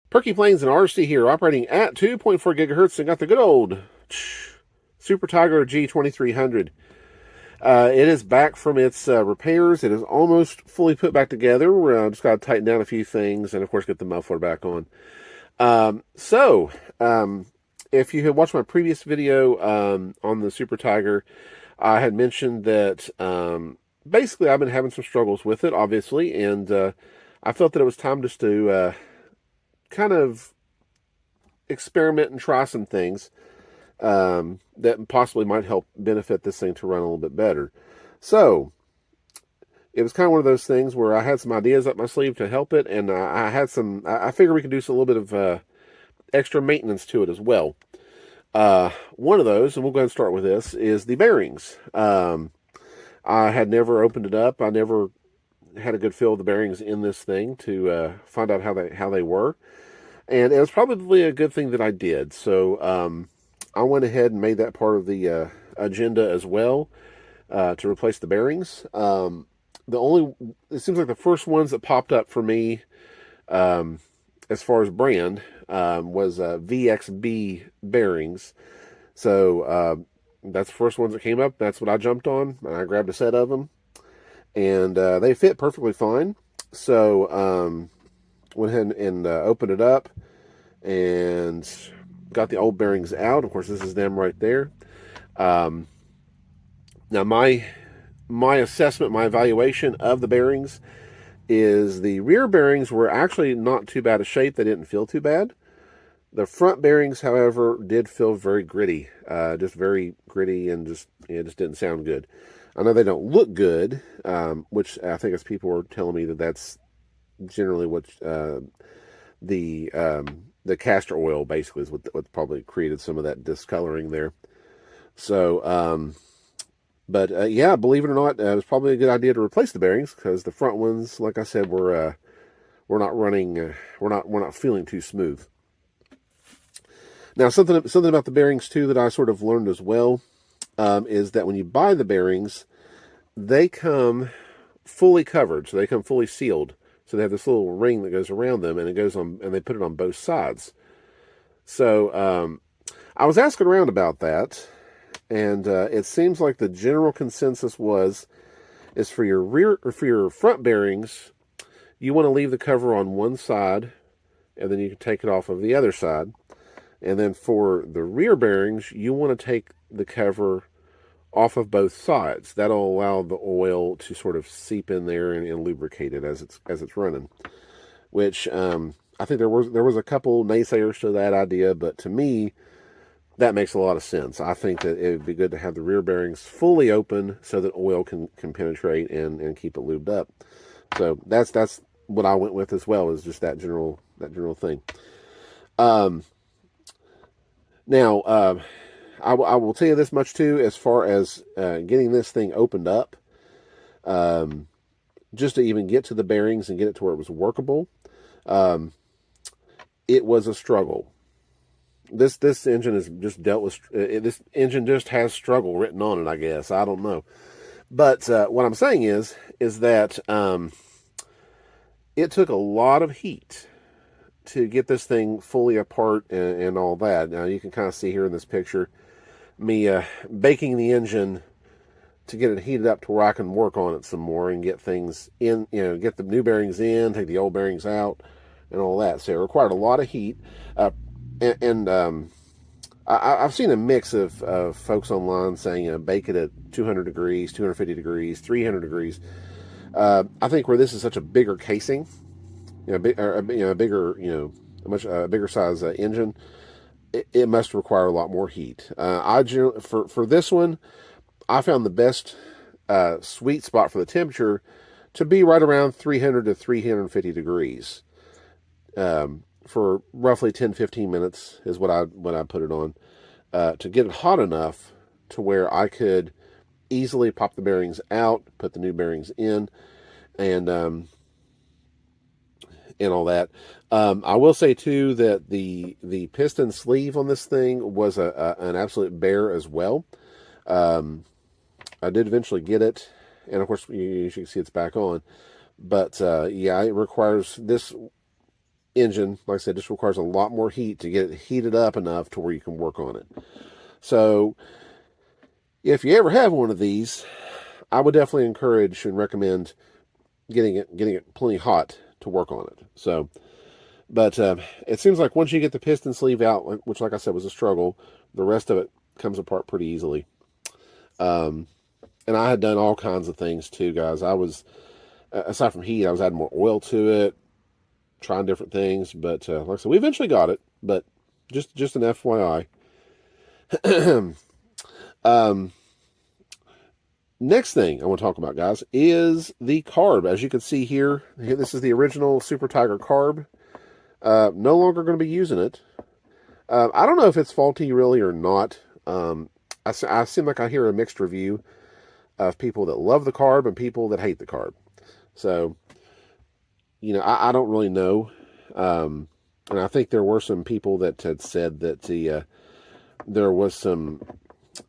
Perky Plains and RC here, operating at 2.4 gigahertz, and got the good old Super Tigre G2300. It is back from its repairs. It is almost fully put back together. We're just got to tighten down a few things, and of course get the muffler back on. If you had watched my previous video on the Super Tigre, I had mentioned that basically I've been having some struggles with it, obviously, and I felt that it was time just to kind of experiment and try some things that possibly might help benefit this thing to run a little bit better. So it was kind of one of those things where I had some ideas up my sleeve to help it, and I figured we could do a little bit of extra maintenance to it as well. One of those, and we'll go ahead and start with this, is the bearings. I had never opened it up. I never had a good feel of the bearings in this thing to find out how they were. And it was probably a good thing that I did. So I went ahead and made that part of the agenda as well to replace the bearings. It seems like the first ones that popped up for me as far as brand was VXB Bearings. So that's the first ones that came up. That's what I jumped on. I grabbed a set of them, and they fit perfectly fine. So went ahead and opened it up and got the old bearings out. Of course, this is them right there. Now my assessment, my evaluation of the bearings is the rear bearings were actually not too bad a shape. They didn't feel too bad. The front bearings, however, did feel very gritty, just very gritty, and it just didn't sound good. I know they don't look good, which I think as people were telling me that's generally what the castor oil basically is what probably created some of that discoloring there. So, yeah, believe it or not, it was probably a good idea to replace the bearings because the front ones, like I said, were not running. We're not feeling too smooth. Now, something about the bearings too that I sort of learned as well is that when you buy the bearings, they come fully covered, so they come fully sealed. So they have this little ring that goes around them, and it goes on, and they put it on both sides. So I was asking around about that, and it seems like the general consensus is for your front bearings, you want to leave the cover on one side, and then you can take it off of the other side. And then for the rear bearings, you want to take the cover off of both sides. That'll allow the oil to sort of seep in there and lubricate it as it's running. Which I think there was a couple naysayers to that idea, but to me, that makes a lot of sense. I think that it would be good to have the rear bearings fully open so that oil can penetrate and keep it lubed up. So that's what I went with as well, is just that general thing. Now, I will tell you this much too, as far as getting this thing opened up, just to even get to the bearings and get it to where it was workable, it was a struggle. This engine is just dealt with. This engine just has struggle written on it, I guess. I don't know, but what I'm saying is that it took a lot of heat to get this thing fully apart and all that. Now you can kind of see here in this picture me baking the engine to get it heated up to where I can work on it some more and get things in, get the new bearings in, take the old bearings out, and all that. So it required a lot of heat. I've seen a mix of folks online saying, bake it at 200 degrees, 250 degrees, 300 degrees. I think where this is such a bigger casing, a much bigger size engine, it must require a lot more heat. I generally, for this one, I found the best sweet spot for the temperature to be right around 300 to 350 degrees. For roughly 10-15 minutes is what I put it on to get it hot enough to where I could easily pop the bearings out, put the new bearings in, and all that. I will say too that the piston sleeve on this thing was an absolute bear as well. I did eventually get it, and of course you can see it's back on. But yeah, it requires this. engine, like I said, just requires a lot more heat to get it heated up enough to where you can work on it. So if you ever have one of these, I would definitely encourage and recommend getting it plenty hot to work on it. So, but it seems like once you get the piston sleeve out, which, like I said, was a struggle, the rest of it comes apart pretty easily. And I had done all kinds of things too, guys. I was, aside from heat, I was adding more oil to it, trying different things. But like I said, we eventually got it. But just an FYI. Next thing I want to talk about, guys, is the carb. As you can see here, this is the original Super Tigre carb. No longer going to be using it. I don't know if it's faulty really or not. I seem like I hear a mixed review of people that love the carb and people that hate the carb. So, I don't really know. And I think there were some people that had said that there was some,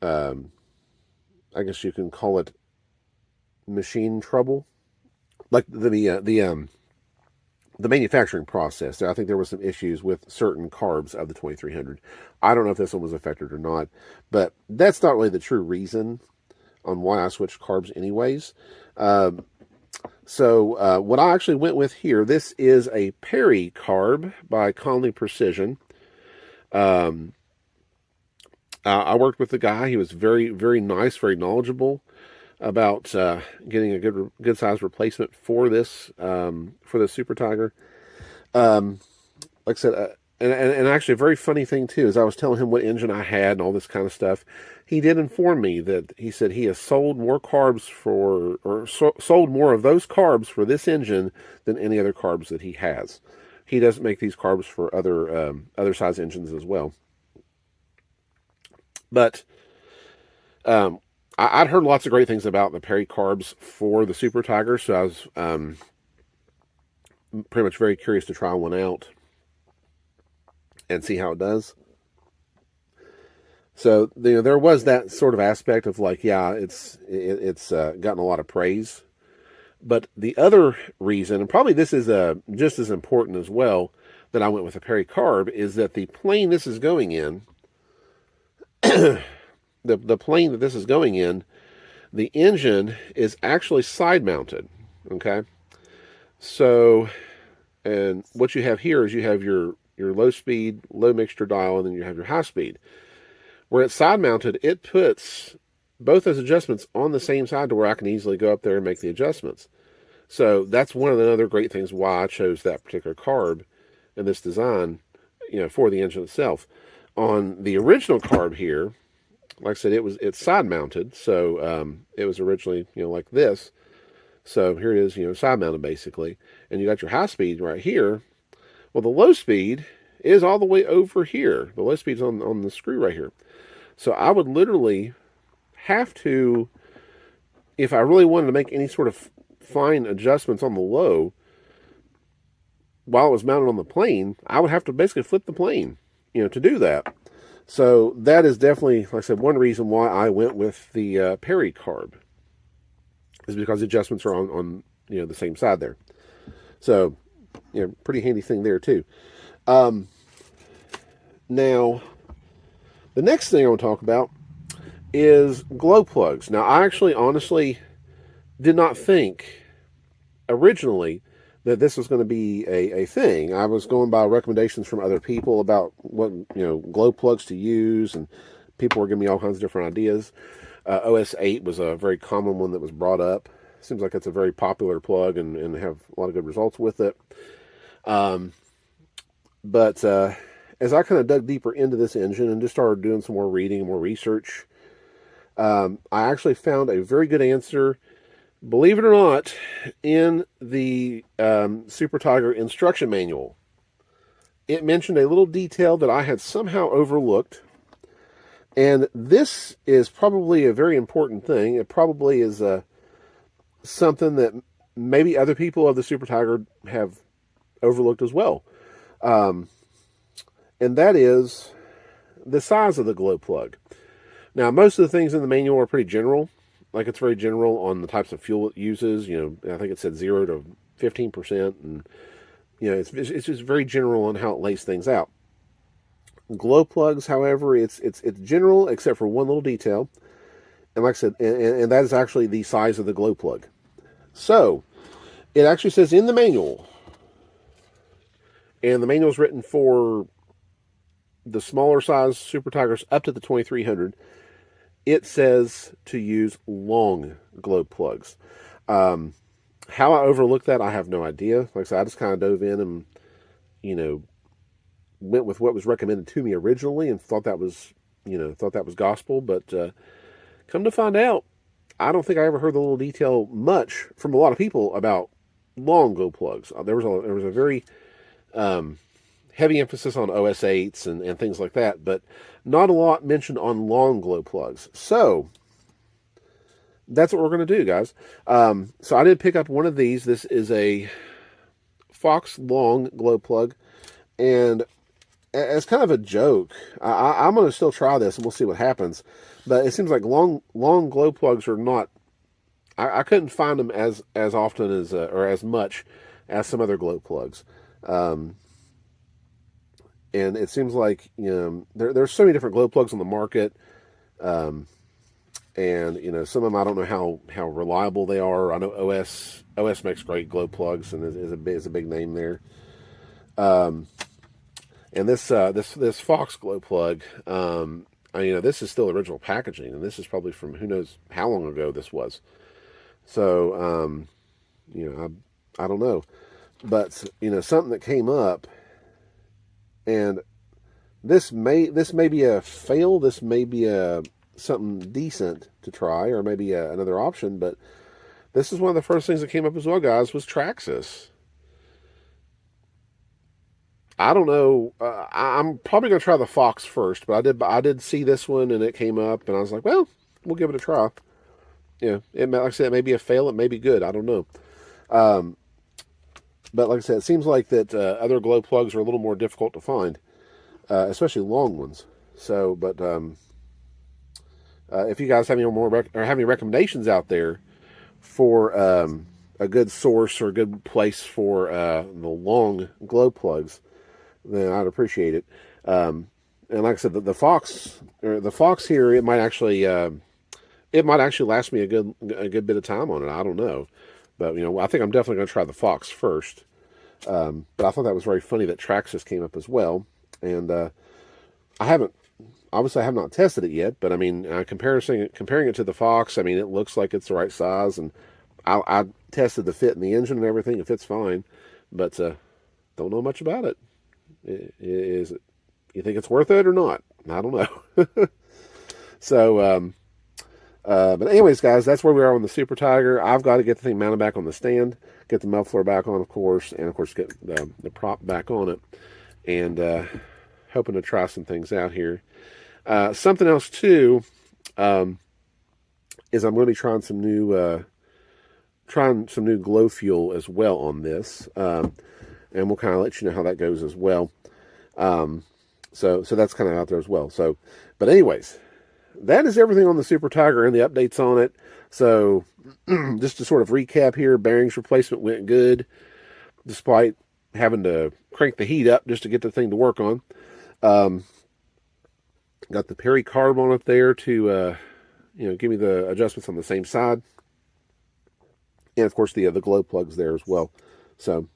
I guess you can call it machine trouble, like the manufacturing process. I think there were some issues with certain carbs of the 2300. I don't know if this one was affected or not, but that's not really the true reason on why I switched carbs anyways. So what I actually went with here, this is a Perry carb by Conley Precision. I worked with the guy. He was very, very nice, very knowledgeable about getting a good size replacement for this Super Tigre. Like I said, and actually a very funny thing too is I was telling him what engine I had and all this kind of stuff. He did inform me that he said he has sold more carbs sold more of those carbs for this engine than any other carbs that he has. He doesn't make these carbs for other size engines as well. But I'd heard lots of great things about the Perry carbs for the Super Tigre, so I was pretty much very curious to try one out and see how it does. So there was that sort of aspect of like, yeah, it's gotten a lot of praise. But the other reason, and probably this is just as important as well, that I went with a Perry carb is that the plane this is going in. The plane that this is going in, the engine is actually side mounted. Okay, so and what you have here is you have your low speed, low mixture dial, and then you have your high speed. Where it's side mounted, it puts both those adjustments on the same side to where I can easily go up there and make the adjustments. So that's one of the other great things why I chose that particular carb in this design, for the engine itself. On the original carb here, like I said, it's side mounted, so it was originally like this. So here it is, side mounted basically, and you got your high speed right here. Well, the low speed is all the way over here. The low speed's on the screw right here. So I would literally have to, if I really wanted to make any sort of fine adjustments on the low while it was mounted on the plane, I would have to basically flip the plane, to do that. So that is definitely, like I said, one reason why I went with the Perry carb is because the adjustments are on the same side there. So, pretty handy thing there too. Now, the next thing I want to talk about is glow plugs. Now, I actually honestly did not think originally that this was going to be a thing. I was going by recommendations from other people about what glow plugs to use, and people were giving me all kinds of different ideas. OS 8 was a very common one that was brought up. Seems like it's a very popular plug and have a lot of good results with it. But as I kind of dug deeper into this engine and just started doing some more reading and more research, I actually found a very good answer, believe it or not, in the Super Tigre instruction manual. It mentioned a little detail that I had somehow overlooked, and this is probably a very important thing. It probably is something that maybe other people of the Super Tigre have overlooked as well. And that is the size of the glow plug. Now, most of the things in the manual are pretty general. Like, it's very general on the types of fuel it uses. I think it said 0 to 15%, and you know, it's just very general on how it lays things out. Glow plugs, however, it's general except for one little detail, and like I said, and that is actually the size of the glow plug. So it actually says in the manual, and the manual is written for the smaller size Super Tigers up to the 2300. It says to use long glow plugs. How I overlooked that, I have no idea. Like I said, I just kind of dove in and, you know, went with what was recommended to me originally and thought that was, gospel. But come to find out, I don't think I ever heard the little detail much from a lot of people about long glow plugs. There was a very heavy emphasis on OS8s and things like that, but not a lot mentioned on long glow plugs. So that's what we're going to do, guys. So I did pick up one of these. This is a Fox long glow plug, and as kind of a joke, I'm going to still try this and we'll see what happens. But it seems like long glow plugs are not. I couldn't find them as often as or as much as some other glow plugs. And it seems like, there's so many different glow plugs on the market. And, some of them, I don't know how reliable they are. I know OS makes great glow plugs and is a big name there. And this Fox glow plug, this is still original packaging, and this is probably from who knows how long ago this was. So, I don't know, but something that came up, and this may be a fail. This may be something decent to try, or maybe another option. But this is one of the first things that came up as well, guys, was Traxxas. I don't know. I'm probably going to try the Fox first, but I did see this one, and it came up, and I was like, well, we'll give it a try. Like I said, it may be a fail. It may be good. I don't know. But like I said, it seems like that other glow plugs are a little more difficult to find, especially long ones. So, but if you guys have any recommendations out there for a good source or a good place for the long glow plugs, then I'd appreciate it. And like I said, the Fox here, it might actually last me a good bit of time on it. I don't know, but I think I'm definitely going to try the Fox first. But I thought that was very funny that Traxxas came up as well, and I have not tested it yet. But I mean, comparing it to the Fox, I mean, it looks like it's the right size, and I tested the fit in the engine and everything. It fits fine, but don't know much about it. Is it? You think it's worth it or not? I don't know. So, but anyways, guys, that's where we are on the Super Tigre. I've got to get the thing mounted back on the stand, get the muffler back on, of course, and of course get the prop back on it, and hoping to try some things out here. Something else too is I'm going to be trying some new glow fuel as well on this. And we'll kind of let you know how that goes as well. So that's kind of out there as well. So, but anyways, that is everything on the Super Tigre and the updates on it. So just to sort of recap here, bearings replacement went good, despite having to crank the heat up just to get the thing to work on. Got the Perry Carb on it there to, give me the adjustments on the same side. And of course the glow plugs there as well. So,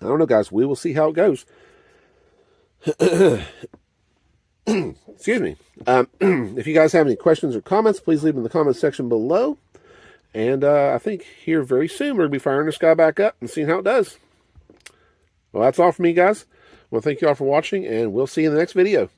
I don't know, guys. We will see how it goes. Excuse me. If you guys have any questions or comments, please leave them in the comments section below. And I think here very soon we're going to be firing this guy back up and seeing how it does. Well, that's all for me, guys. Well, thank you all for watching, and we'll see you in the next video.